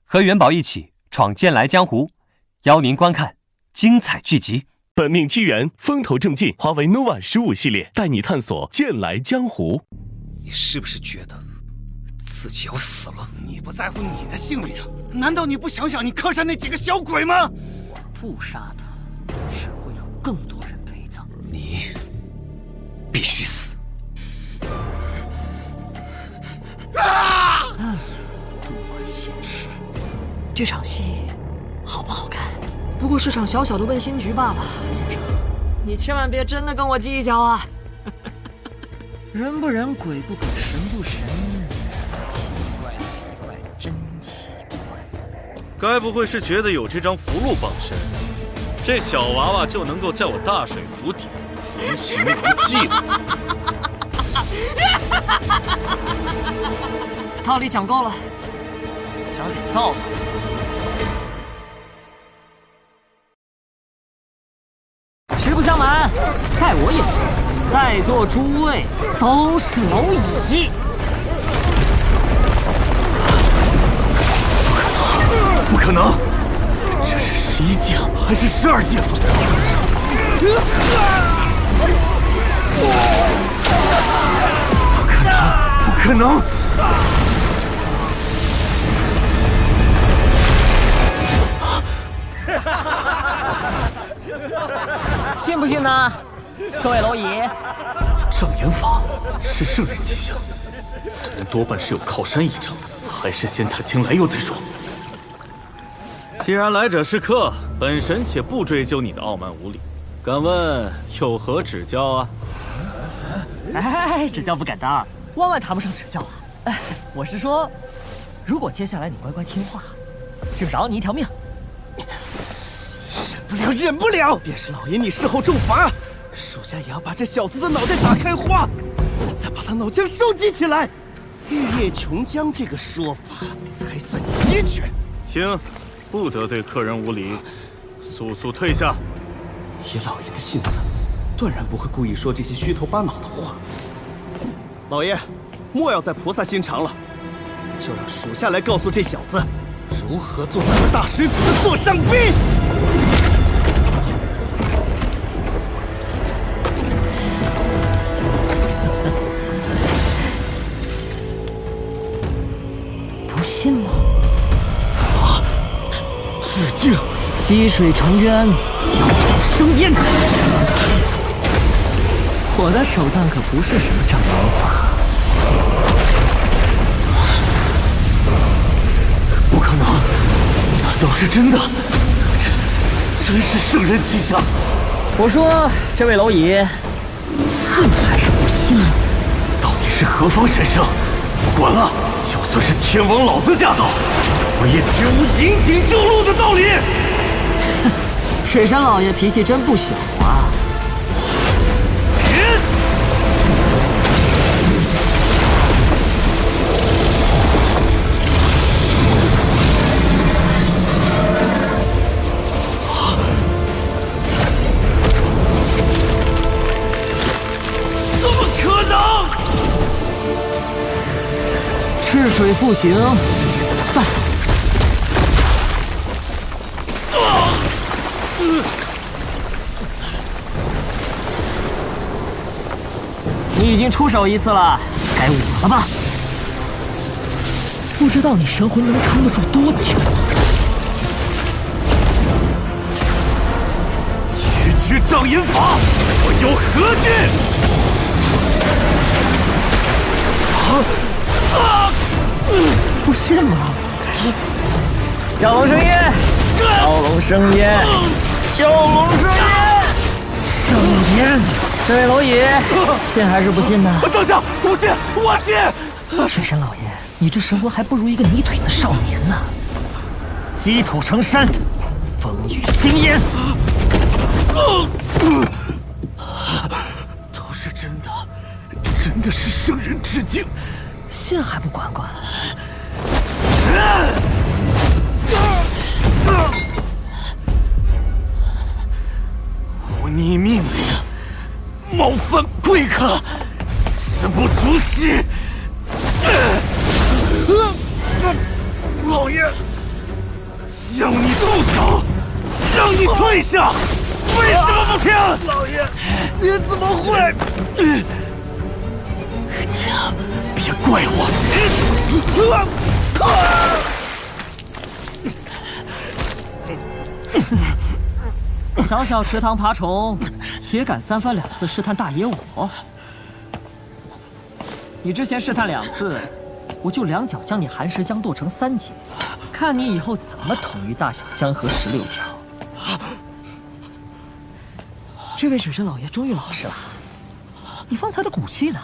和元宝一起闯剑来江湖，邀您观看精彩剧集。本命机缘风头正劲，华为 nova 15系列带你探索剑来江湖。你是不是觉得自己要死了？你不在乎你的性命啊？难道你不想想你客栈那几个小鬼吗？我不杀他，只会有更多人陪葬。你必须死！多管闲事。这场戏好不好看？不过是场小小的温馨局罢了，先生，你千万别真的跟我计较啊！人不人，鬼不鬼，神不神，奇怪奇怪，真奇怪。该不会是觉得有这张符箓傍身，这小娃娃就能够在我大水府邸横行无忌了？道理讲够了，讲点道理。实不相瞒，在我眼中，在座诸位都是蝼蚁。不可能！这是11将还是12将？不可能！信不信呢？各位蝼蚁，障眼法是圣人气象，此人多半是有靠山倚仗，还是先探清来由再说。既然来者是客，本神且不追究你的傲慢无礼，敢问有何指教啊？哎，指教不敢当，万万谈不上指教啊！哎，我是说，如果接下来你乖乖听话，就饶你一条命。忍不了！便是老爷你事后重罚，属下也要把这小子的脑袋打开花，再把他脑浆收集起来。玉液琼浆这个说法才算齐全。行，不得对客人无礼，速速退下。以老爷的性子，断然不会故意说这些虚头巴脑的话。老爷，莫要再菩萨心肠了，就让属下来告诉这小子，如何做咱们大水府的座上宾。不信吗？啊！致敬！积水成渊，交火生烟。我的手段可不是什么障眼法。不可能！难道是真的？真是圣人气象！我说，这位蝼蚁，信还是不信？到底是何方神圣？不管了，就算是天王老子驾到，我也绝无引颈就戮的道理。水山老爷脾气真不小啊！怎么可能？赤水复行，散。你已经出手一次了，该我了吧？不知道你神魂能撑得住多久啊？区障眼法，我有何惧？不信吗？蛟龙生烟，蛟龙生烟，蛟龙生烟，生烟！这位蝼蚁，信还是不信呢？陛下，我信，我信！水山老爷，你这神魂还不如一个泥腿子少年呢！积土成山，风雨兴焉。都是真的，真的是圣人致敬。信还不管管？忤逆命令，冒犯贵客，死不足惜。老爷，叫你动手，让你退下，为什么不听？老爷，你怎么会？请别怪我。小小池塘爬虫，也敢三番两次试探大爷我？你之前试探2次，我就2脚将你寒食江剁成3截，看你以后怎么统一大小江河16条。这位水神老爷终于老实了，你方才的骨气呢？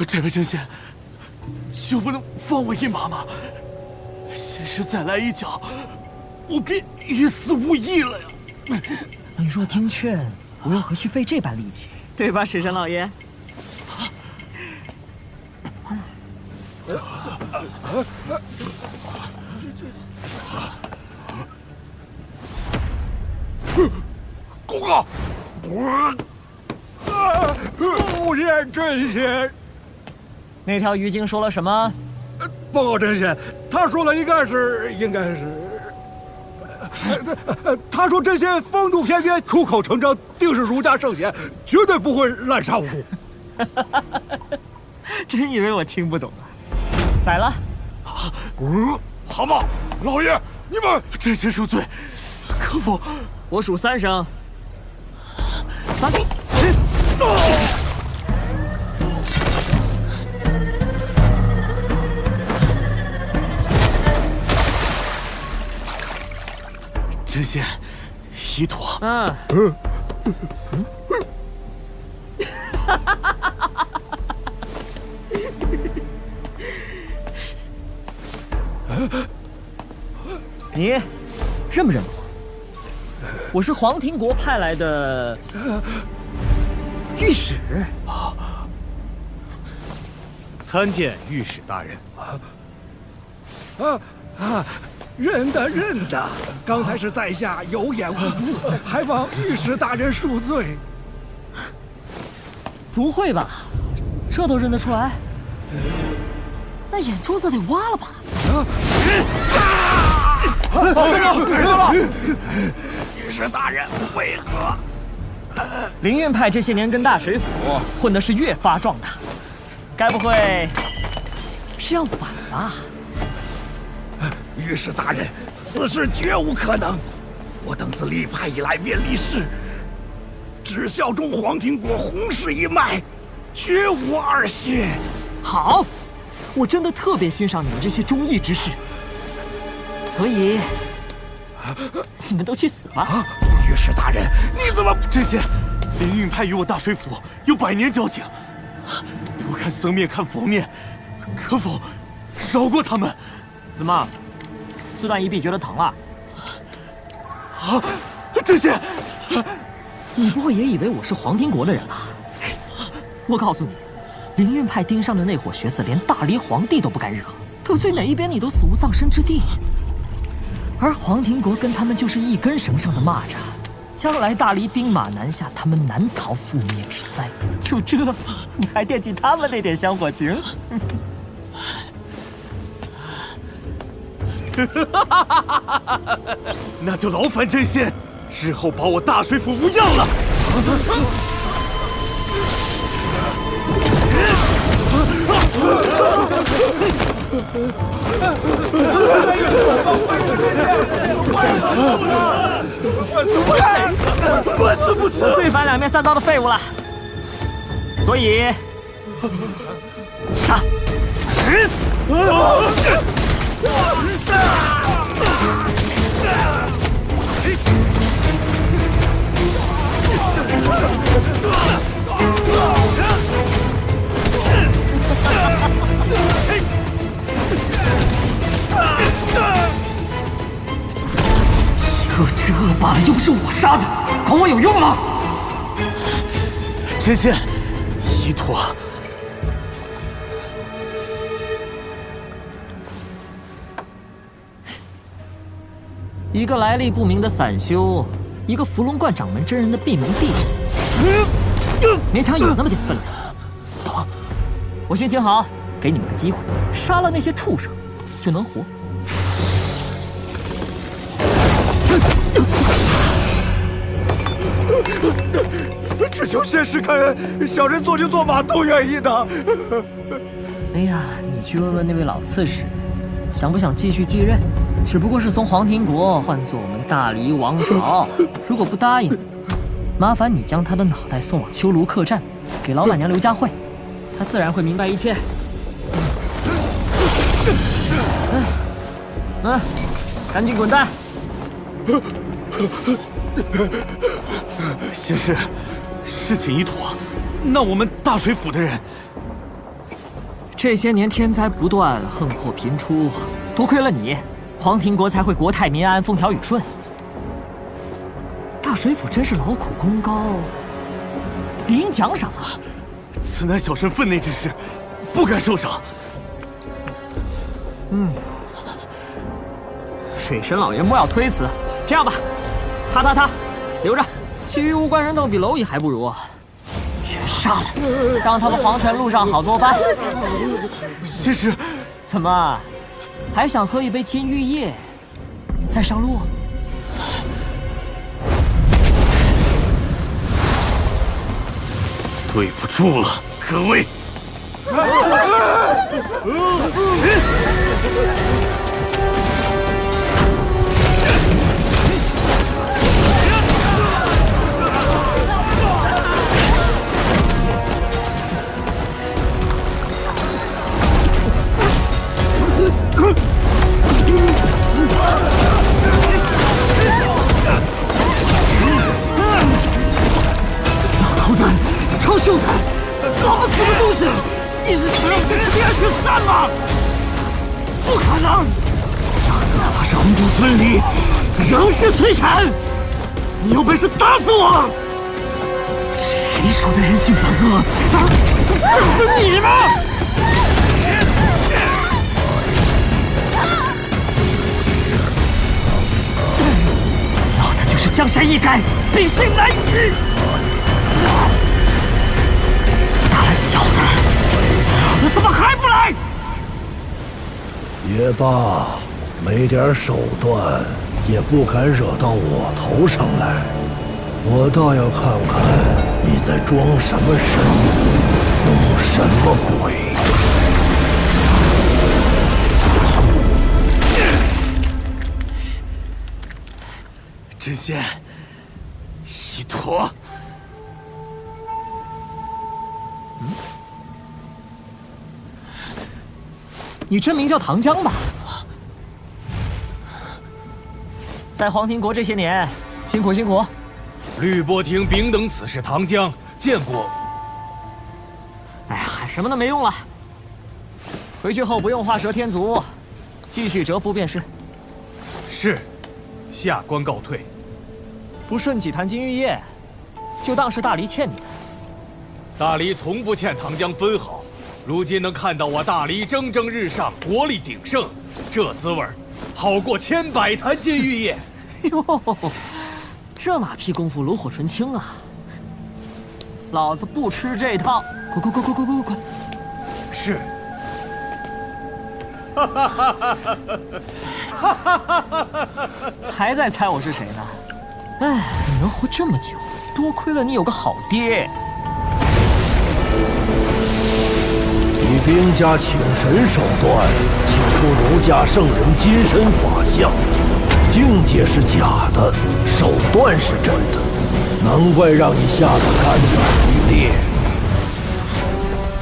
这位真仙，就不能放我一马吗？仙师再来一脚，我便于死无益了呀！你若听劝，我又何须费这般力气，对吧，水神老爷？公告！不见真仙。那条鱼精说了什么？报告真仙，他说了，应该是，他说真仙风度翩翩，出口成章，定是儒家圣贤，绝对不会滥杀无辜。真以为我听不懂啊？宰了！好嘛，老爷，你们真仙恕罪，可否？我数3声。3。真仙，一妥。你认不认得我？我是黄庭国派来的御史。参见御史大人。认得，刚才是在下有眼无珠，还望御史大人恕罪。不会吧？这都认得出来？那眼珠子得挖了吧？御史大人为何？灵运派这些年跟大水府混的是越发壮大，该不会是要反吧？御史大人，此事绝无可能。我等自立派以来便立誓，只效忠黄庭国洪氏一脉，绝无二心。好，我真的特别欣赏你们这些忠义之士，所以你们都去死吧！御史大人，你怎么？真仙，灵运派与我大水府有100年交情，不看僧面看佛面，可否饶过他们？怎么？自断一臂觉得疼了？啊，真仙，你不会也以为我是黄庭国的人吧？我告诉你，灵运派盯上的那伙学子，连大黎皇帝都不敢惹，得罪哪一边你都死无葬身之地。而黄庭国跟他们就是一根绳上的蚂蚱，将来大黎兵马南下，他们难逃覆灭之灾。就这，你还惦记他们那点香火情？那就劳烦真仙，日后保我大水府无恙了。官司不辞，罪犯2面3刀的废物了，所以杀！就这罢了，又不是我杀的，管我有用吗？真仙，一妥。一个来历不明的散修，一个伏龙观掌门真人的闭门弟子，勉强有那么点分量。我心情好，给你们个机会，杀了那些畜生，就能活。只求仙师开恩，小人做牛做马都愿意的。哎呀，你去问问那位老刺史，想不想继续继任？只不过是从黄庭国换做我们大黎王朝。如果不答应，麻烦你将他的脑袋送往秋卢客栈，给老板娘刘佳慧，她自然会明白一切。赶紧滚蛋！仙师，事情已妥，那我们大水府的人，这些年天灾不断，横祸频出，多亏了你，黄庭国才会国泰民安，风调雨顺。大水府真是劳苦功高，理应奖赏啊！此乃小臣分内之事，不敢受赏。水神老爷莫要推辞，这样吧，他留着，其余无关人等比蝼蚁还不如，全杀了，让他们黄泉路上好作伴。仙师，怎么，还想喝一杯金玉液，再上路？对不住了，各位。老头子，臭秀才，搞个什么东西？你是想让我跟烈士战吗？不可能！老子哪怕是魂魄分离，仍是摧残。你有本事打死我！谁说的人性本恶？正是你吗？老子就是江山易改，秉性难移。胆小的，老子怎么还不来？也罢，没点手段也不敢惹到我头上来。我倒要看看你在装什么神，弄什么鬼。知县，一坨。你真名叫唐江吧？在黄庭国这些年，辛苦辛苦。律波廷丙等此事唐江见过。哎呀，喊什么都没用了。回去后不用画蛇添足，继续蛰伏便是。是，下官告退。不顺几坛金玉液，就当是大黎欠你的。大黎从不欠唐江分毫，如今能看到我大黎蒸蒸日上，国力鼎盛，这滋味好过100坛金玉液。哟，这马屁功夫炉火纯青啊！老子不吃这套，滚！是。还在猜我是谁呢？哎，你能活这么久，多亏了你有个好爹。以兵家请神手段，请出儒家圣人金身法相，境界是假的，手段是真的，难怪让你吓得肝胆欲裂。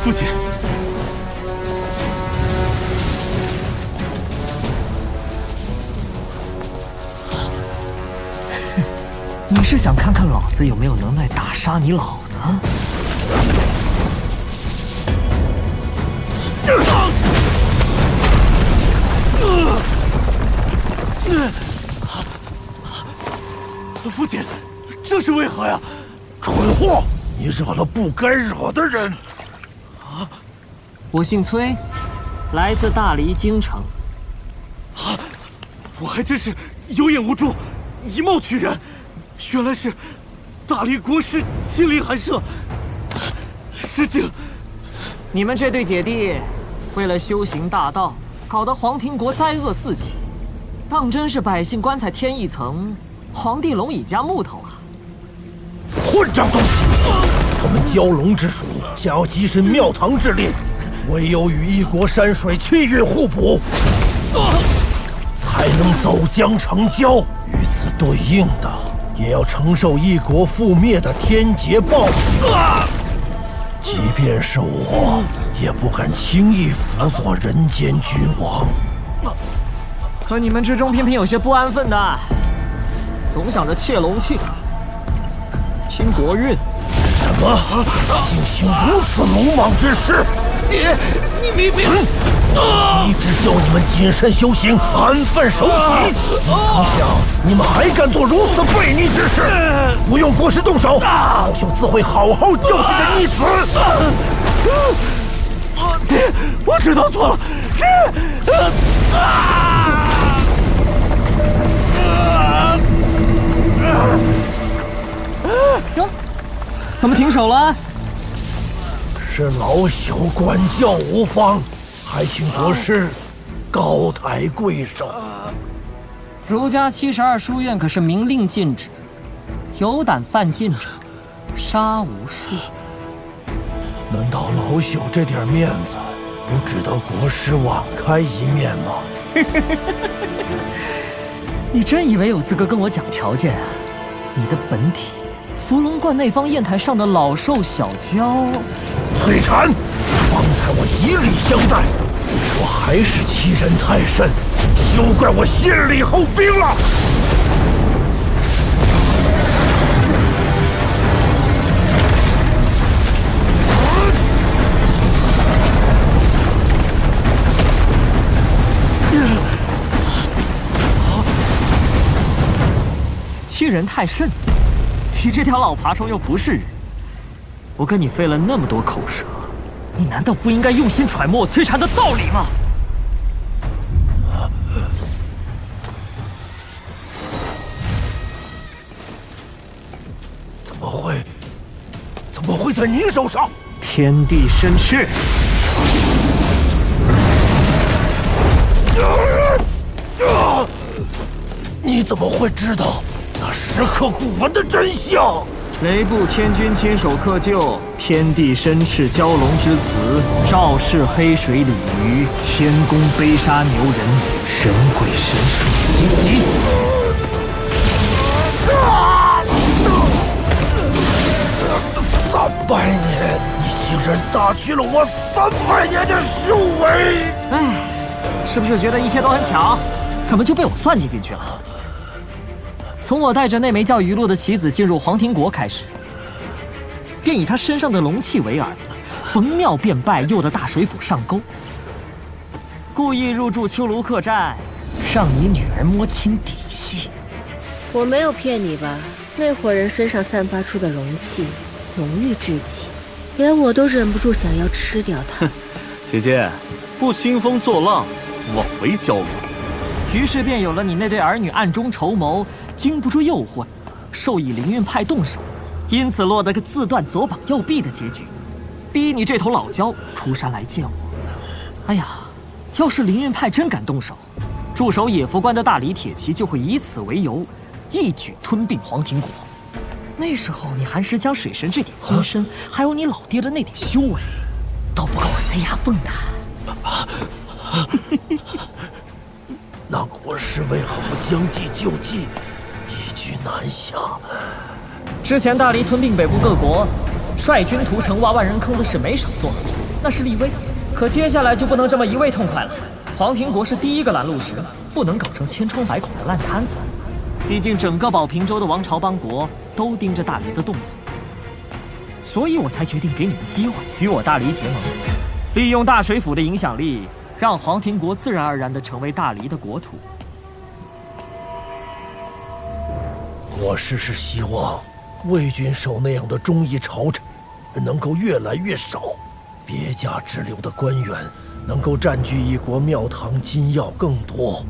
父亲，你是想看看老子有没有能耐打杀你老子？父亲，这是为何呀？蠢货！你惹了不该惹的人。我姓崔，来自大黎京城。我还真是有眼无珠，以貌取人，原来是大黎国师亲临寒舍。失敬。你们这对姐弟，为了修行大道，搞得黄庭国灾厄四起，当真是百姓棺材添一层，皇帝龙椅加木头啊！混账东西！我们蛟龙之属想要跻身庙堂之列，唯有与一国山水气运互补，才能走将成交。与此对应的，也要承受一国覆灭的天劫暴雨。即便是我，也不敢轻易辅佐人间君王。可你们之中偏偏有些不安分的，总想着窃龙庆、清国运。什么？竟行如此鲁莽之事！你明明……一直教你们谨慎修行，安分守己。曾想你们还敢做如此悖逆之事？不用国师动手，老朽自会好好教训这逆子。爹，我知道错了。哟，怎么停手了？是老朽管教无方，还请国师高抬贵手。儒家72书院可是明令禁止，有胆犯禁者，杀无赦。难道老朽这点面子不值得国师网开一面吗？你真以为有资格跟我讲条件啊？你的本体，伏龙观内方砚台上的老兽小蛟。翠蝉，方才我以礼相待，我还是欺人太甚，休怪我先礼后兵了。欺人太甚，你这条老爬虫又不是人。我跟你费了那么多口舌，你难道不应该用心揣摩我摧残的道理吗？怎么会在你手上？天地生翅。你怎么会知道那石刻古文的真相？雷部天君亲手刻就，天地生翅蛟龙之词，赵氏黑水鲤鱼，天宫悲杀牛人，神鬼神术袭击。300年，你竟然打去了我300年的修为！哎，是不是觉得一切都很巧？怎么就被我算计进去了？从我带着那枚叫鱼露的棋子进入黄庭国开始，便以他身上的龙气为饵，逢庙便拜，诱得大水府上钩，故意入住秋卢客栈，让你女儿摸清底细。我没有骗你吧？那伙人身上散发出的龙气浓郁至极，连我都忍不住想要吃掉它。姐姐，不兴风作浪，枉为蛟龙。于是便有了你那对儿女暗中筹谋，经不住诱惑，授意灵运派动手，因此落得个自断左膀右臂的结局，逼你这头老蛟出山来见我。哎呀，要是灵运派真敢动手，驻守野福关的大李铁骑就会以此为由，一举吞并黄庭国。那时候你寒石江水神这点金身，还有你老爹的那点修为，都不够我塞牙缝的。那国师为何不将计就计，一举南下？之前大黎吞并北部各国，率军屠城挖万人坑的事没少做，那是立威。可接下来就不能这么一味痛快了。黄庭国是第一个拦路石，不能搞成千疮百孔的烂摊子。毕竟整个保平州的王朝邦国都盯着大黎的动作，所以我才决定给你们机会，与我大黎结盟，利用大水府的影响力，让黄庭国自然而然地成为大黎的国土。国师是希望魏军守那样的忠义朝臣能够越来越少，别家支流的官员能够占据一国庙堂金要更多，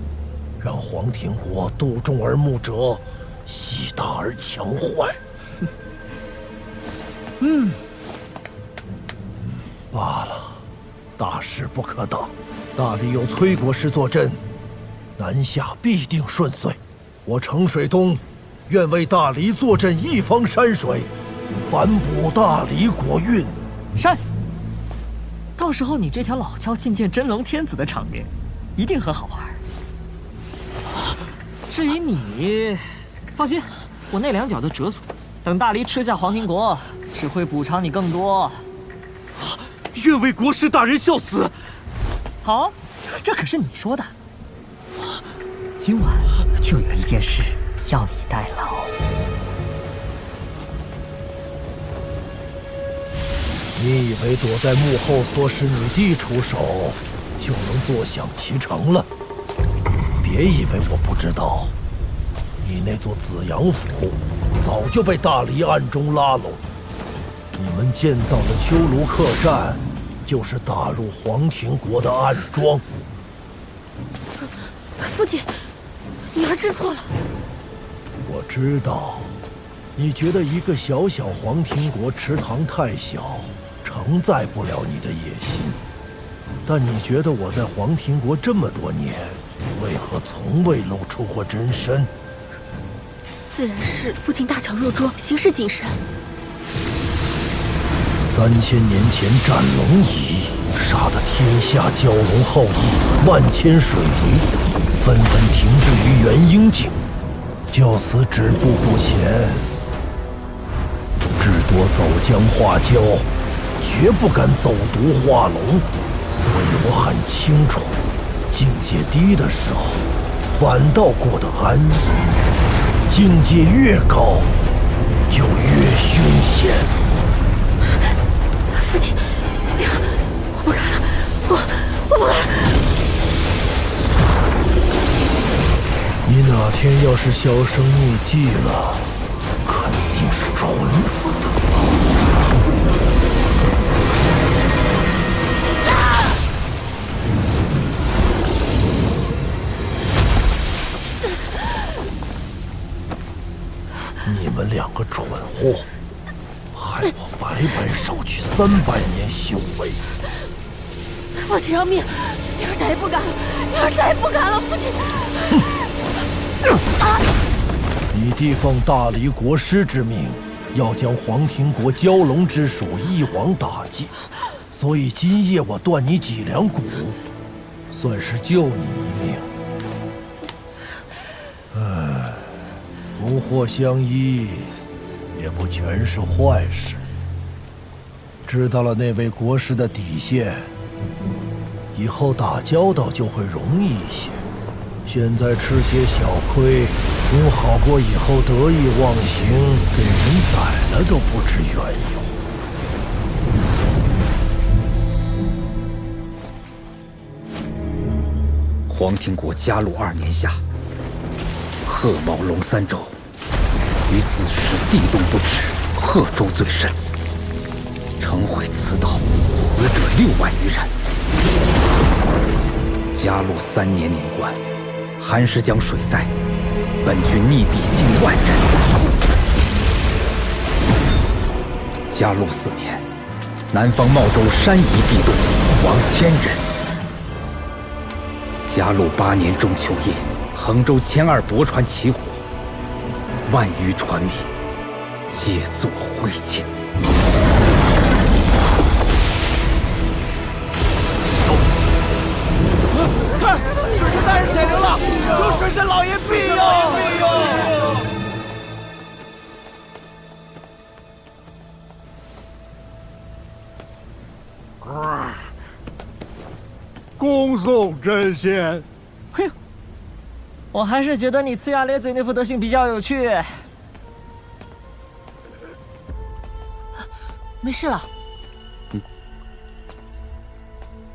让黄庭国度众而牧者，习大而强坏。罢了，大事不可挡。大理有崔国师坐镇，南下必定顺遂。我程水东愿为大黎坐镇一方山水，反哺大黎国运。善。到时候你这条老蛟觐见真龙天子的场面，一定很好玩。至于你，放心，我那2脚的折损，等大黎吃下黄庭国，只会补偿你更多。愿为国师大人效死。好，这可是你说的。今晚就有一件事要你代劳。你以为躲在幕后唆使你弟出手，就能坐享其成了？别以为我不知道，你那座紫阳府早就被大黎暗中拉拢。你们建造的丘庐客栈，就是打入黄庭国的暗桩。父亲，女儿知错了。我知道，你觉得一个小小黄庭国池塘太小，承载不了你的野心。但你觉得我在黄庭国这么多年，为何从未露出过真身？自然是父亲大巧若拙，行事谨慎。3000年前斩龙仪，杀得天下蛟龙好逸，万千水族纷纷停滞于元婴境，就此止步不前。至多走江化蛟，绝不敢走毒化龙。所以我很清楚，境界低的时候，反倒过得安逸；境界越高，就越凶险。父亲，不要，我不敢了，我不敢了。你哪天要是销声匿迹了，肯定是蠢死的。你们2个蠢货，害我白白少去300年修为。父亲饶命，女儿再也不敢了，女儿再也不敢了，父亲。你弟奉大黎国师之命，要将黄庭国蛟龙之属一网打尽，所以今夜我断你脊梁骨，算是救你一命。唉，同祸相依，也不全是坏事。知道了那位国师的底线，以后打交道就会容易一些。现在吃些小亏，总好过以后得意忘形，给人宰了都不知缘由。黄庭国嘉禄2年夏，贺卯龙3周，于此时地动不止，贺州最甚，城毁此岛，死者6万余人。嘉禄3年年关，寒食江水灾，本军溺毙近1万人。嘉禄4年，南方茂州山移地动，亡1000人。嘉禄8年中秋夜，衡州千二驳船起火，万余船民皆作灰烬。看，水神大人显灵了，求水神老爷庇佑！恭送真仙。嘿，我还是觉得你呲牙咧嘴那副德行比较有趣。没事了。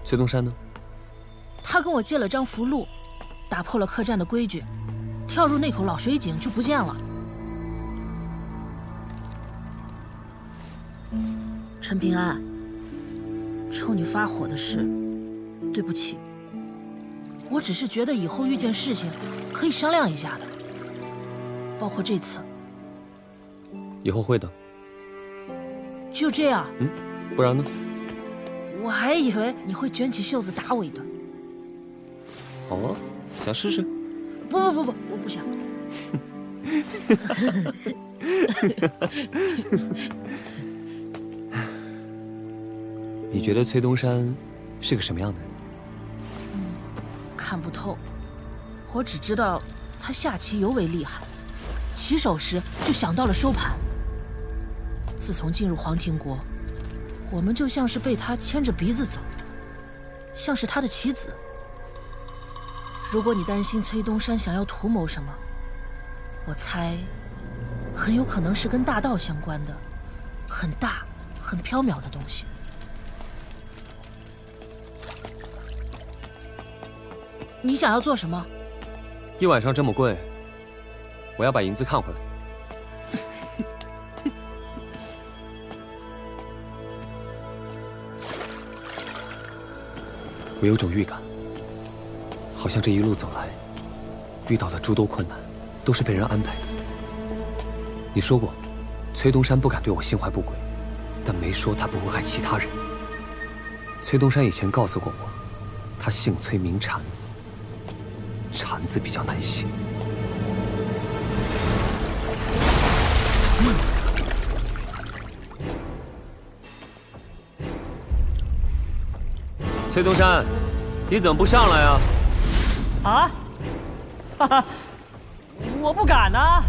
崔东山呢？他跟我借了张符箓，打破了客栈的规矩，跳入那口老水井就不见了。陈平安，冲你发火的事，对不起。我只是觉得以后遇见事情可以商量一下的，包括这次。以后会的。就这样？不然呢？我还以为你会卷起袖子打我一顿。好啊，想试试？不，我不想。你觉得崔东山是个什么样的人？看不透，我只知道他下棋尤为厉害，起手时就想到了收盘。自从进入黄庭国，我们就像是被他牵着鼻子走，像是他的棋子。如果你担心崔东山想要图谋什么，我猜很有可能是跟大道相关的，很大、很缥缈的东西。你想要做什么？一晚上这么贵，我要把银子看回来。我有种预感，好像这一路走来，遇到的诸多困难，都是被人安排的。你说过，崔东山不敢对我心怀不轨，但没说他不会害其他人。崔东山以前告诉过我，他姓崔名禅，禅字比较难写。崔东山，你怎么不上来啊？啊？哈哈，我不敢啊。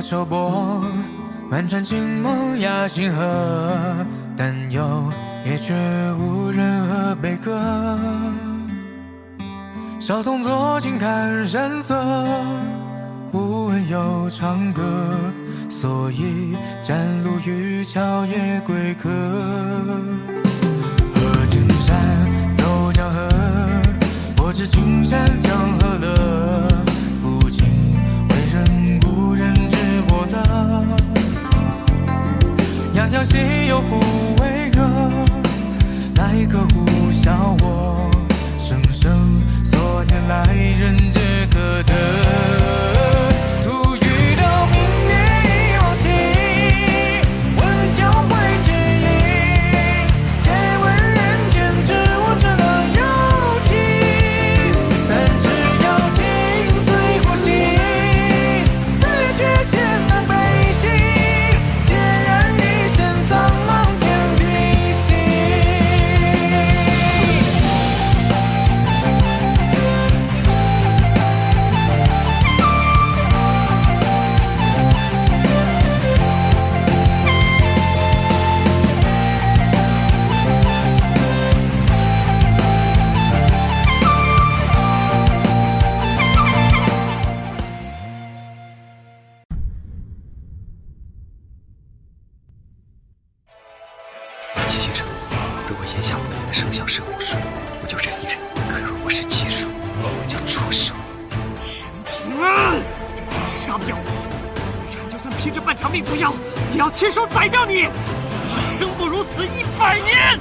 秋波，漫船轻梦压星河，但有也却无任何悲歌。小童坐静看山色，无闻有长歌，所以站路渔樵也归客。河景山走江河，我知青山江河乐。父亲为人故人我的洋洋心有抚慰歌，来歌呼啸我，声声所念来人皆可得。突遇到明月已忘情，问交会知音，借问人间知我这能有情，三只瑶琴随过心，四绝仙亲手宰掉你，生不如死100年。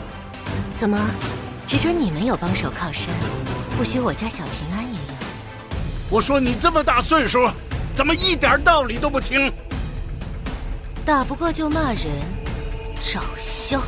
怎么，只准你们有帮手靠山，不许我家小平安也有？我说你这么大岁数，怎么一点道理都不听？打不过就骂人，找笑。